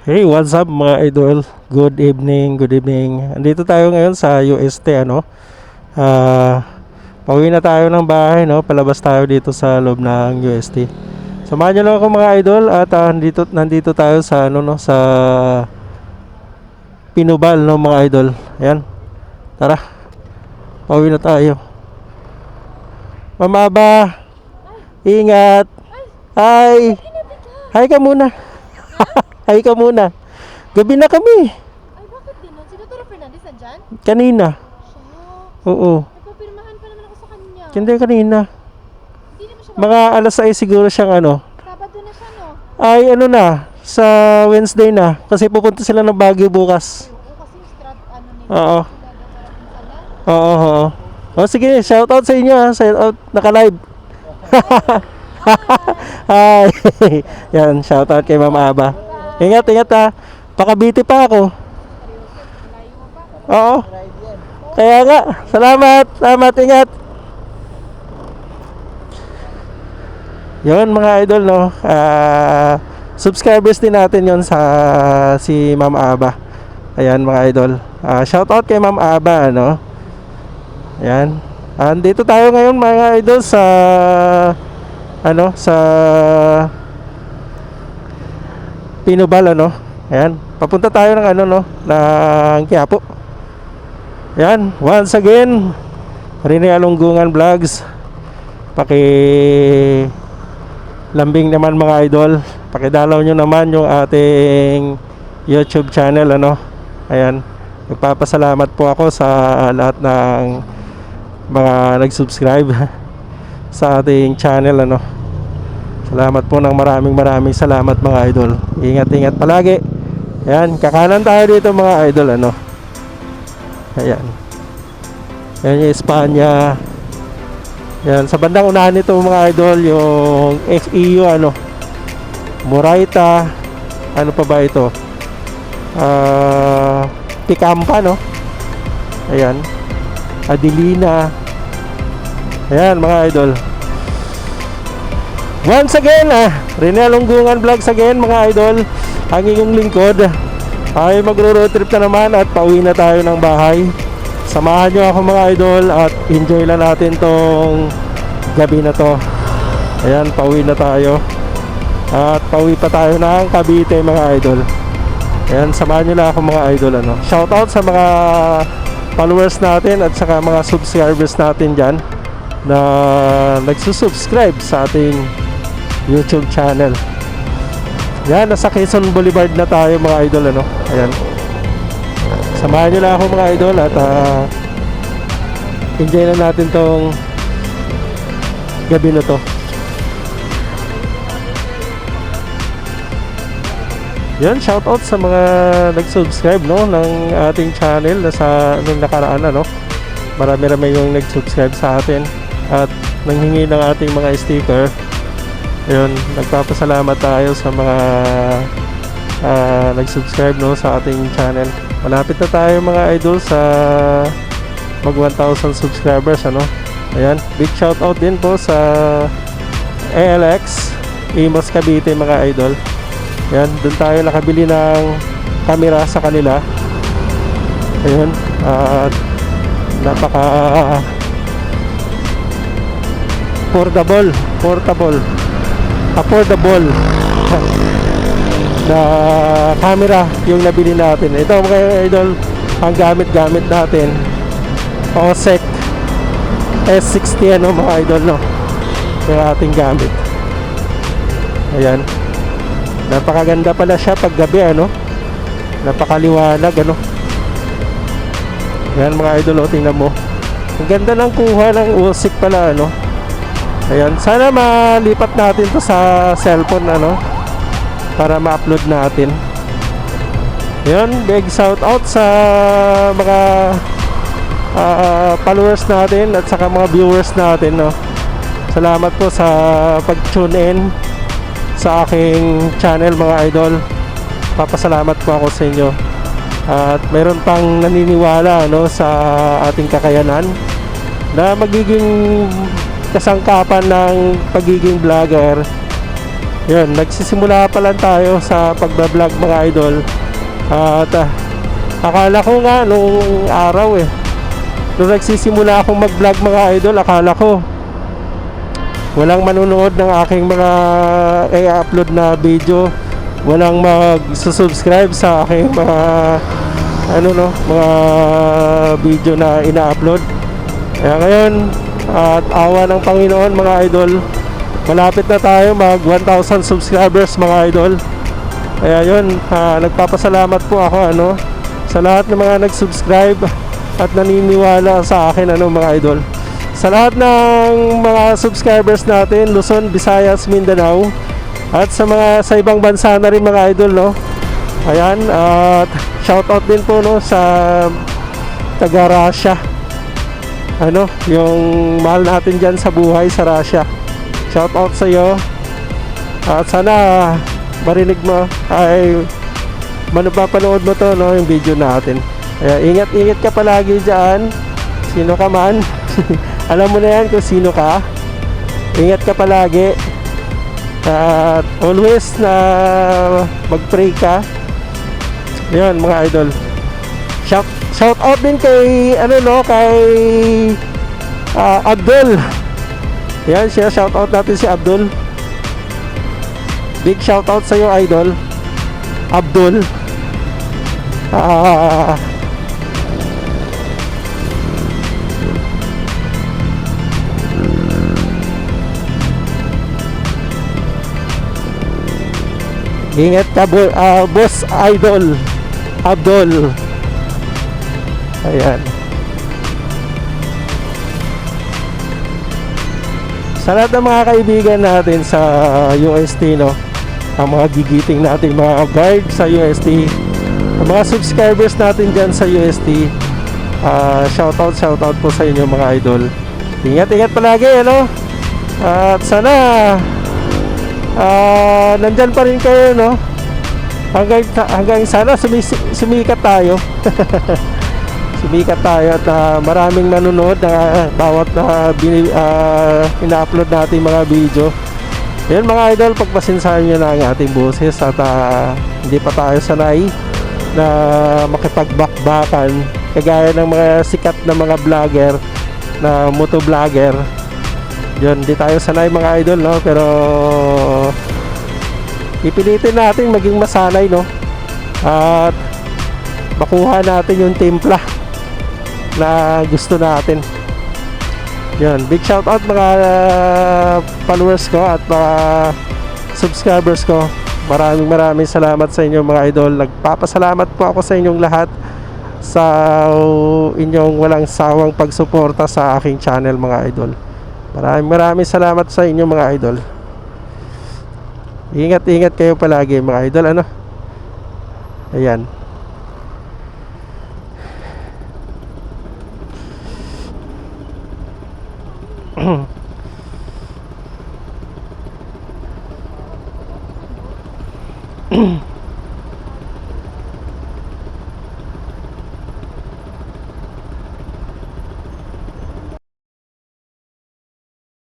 Hey, what's up mga idol? Good evening, good evening. Andito tayo ngayon sa UST ano. Pauwi na tayo ng bahay no. Palabas tayo dito sa loob ng UST. Samahan niyo lang ako mga idol at nandito tayo sa ano no sa Pinubal no mga idol. Ayan. Tara. Pauwi na tayo. Mamaba. Ingat. Hi. Hi ka muna. Hi ka muna. Gabi na kami. Ay, bakit gano'n? Si Dr. Fernandez nandyan? Kanina. Siya. Oo. Nagpapirmahan pa naman ako sa kanya. Hindi kanina. Hindi naman siya Mga alas 6 siguro siyang ano. Sabado na siya, no? Ay ano na. Sa Wednesday na. Kasi pupunta sila ng Baguio bukas. Oo, kasi ano nila. Oo. Sila Dr. Pinsala. Oo. Oo. O sige. Shoutout sa inyo ha. Shoutout. Naka-live. Hi. Yan. Shoutout kay Mama Aba. Ingat. Ingat ha. Pakabiti pa ako. Malayo mo pa. Oo. Kaya nga. Salamat. Salamat. Ingat. Yon mga idol no. Subscribers din natin yon sa si Ma'am Aba. Ayan mga idol. Shout out kay Ma'am Aba ano. Ayan. Andito tayo ngayon mga idol sa ano sa Pinubal ano. Ayan. Papunta tayo ng ano no, ng Quiapo. Ayan, once again Rene Alunggungan Vlogs. Lambing naman mga idol. Pakidalaw nyo naman yung ating YouTube channel ano. Ayan. Nagpapasalamat po ako sa lahat ng mga nag-subscribe sa ating channel ano. Salamat po ng maraming salamat mga idol. Ingat palagi. Ayan, kakanan tayo dito mga idol ano. Ayan. Ayan yung Espanya. Yan, sa bandang unahan nito mga idol, yung FEU ano, Moraita, ano pa ba ito? Ticampa no? Ayan. Adelina. Ayan mga idol. Once again, Rene Alunggungan Vlogs again mga idol. Ang inyong lingkod ay magro-road trip na naman at pauwi na tayo ng bahay. Samahan nyo ako mga idol at enjoy lang natin tong gabi na to. Ayan, pauwi na tayo. At pauwi pa tayo ng Cavite mga idol. Ayan, samahan nyo lang ako mga idol ano. Shoutout sa mga followers natin at saka mga subscribers natin dyan na nagsusubscribe sa ating YouTube channel. Yan, nasa Quezon Boulevard na tayo mga idol ano. Ayan. Samahan nyo lang ako mga idol at enjoy na natin tong gabi na to. Yan, shoutout sa mga nag-subscribe no ng ating channel na sa nung nakaraan ano. Marami yung nag-subscribe sa atin at nanghingi ng ating mga sticker. Ayun, nagpapasalamat tayo sa mga nag-subscribe no sa ating channel. Malapit na tayo mga idol sa mag 1,000 subscribers ano. Ayan, big shout out din po sa ALX Imos Cavite mga idol. Ayan, doon tayo nakabili ng camera sa kanila. Ayun, at napaka affordable na camera yung nabili natin. Ito mga idol, ang gamit natin OSEC S60 ano mga idol no, yung ating gamit. Ayan, napakaganda pala siya pag gabi ano, napakaliwanag ano. Ayan mga idol, tingnan mo, ang ganda ng kuha ng OSEC pala ano. Ayan, sana malipat natin to sa cellphone ano, para ma-upload natin. Ayan, big shout out sa mga followers natin at saka mga viewers natin no. Salamat po sa pag-tune in sa aking channel mga idol. Papasalamat po ako sa inyo. At mayroon pang naniniwala no sa ating kakayanan na magiging kasangkapan ng pagiging vlogger Yun, nagsisimula pa lang tayo sa pagbablog mga idol. At akala ko nga nung araw nung nagsisimula akong mag-vlog mga idol, akala ko walang manunood ng aking mga i-upload na video, walang mag-subscribe sa aking mga mga video na ina-upload. Kaya ngayon, at awa ng Panginoon mga idol, malapit na tayo mag 1,000 subscribers mga idol. Kaya yun, nagpapasalamat po ako sa lahat ng mga nag-subscribe at naniniwala sa akin mga idol. Sa lahat ng mga subscribers natin, Luzon, Visayas, Mindanao, at sa ibang bansa na rin mga idol, no. Ayan, at shoutout din po sa taga Russia. Yung mahal natin dyan sa buhay sa Russia. Shoutout sa iyo. At sana marinig mo ay mapapanood mo to yung video natin. Kaya ingat ka palagi dyan. Sino ka man. Alam mo na yan kung sino ka. Ingat ka palagi. At always na mag-pray ka. Yan mga idol. Shout out din kay kay Abdul. Yan siya, shout out natin si Abdul. Big shout out sa iyo idol. Abdul. Ingat ka boss idol Abdul. Ayan. Sa lahat ng mga kaibigan natin sa UST, ang mga gigiting natin, mga guard sa UST, ang mga subscribers natin dyan sa UST, shoutout po sa inyo mga idol. Ingat palagi at sana nandyan pa rin kayo hanggang sana sumikat tayo. Sumikat tayo at maraming nanonood na bawat ina-upload natin mga video. Yan mga idol, pagpasensahan nyo na ang ating boses at hindi pa tayo sanay na makipagbakbakan kagaya ng mga sikat na mga vlogger na motovlogger. Yun, hindi tayo sanay mga idol, pero ipilitin natin maging masanay, at makuha natin yung timpla na gusto natin. Yan, big shout out mga followers ko at mga subscribers ko. Maraming salamat sa inyo mga idol. Nagpapasalamat po ako sa inyong lahat sa inyong walang sawang pagsuporta sa aking channel mga idol. Maraming salamat sa inyo mga idol. Ingat kayo palagi mga idol. Ayan.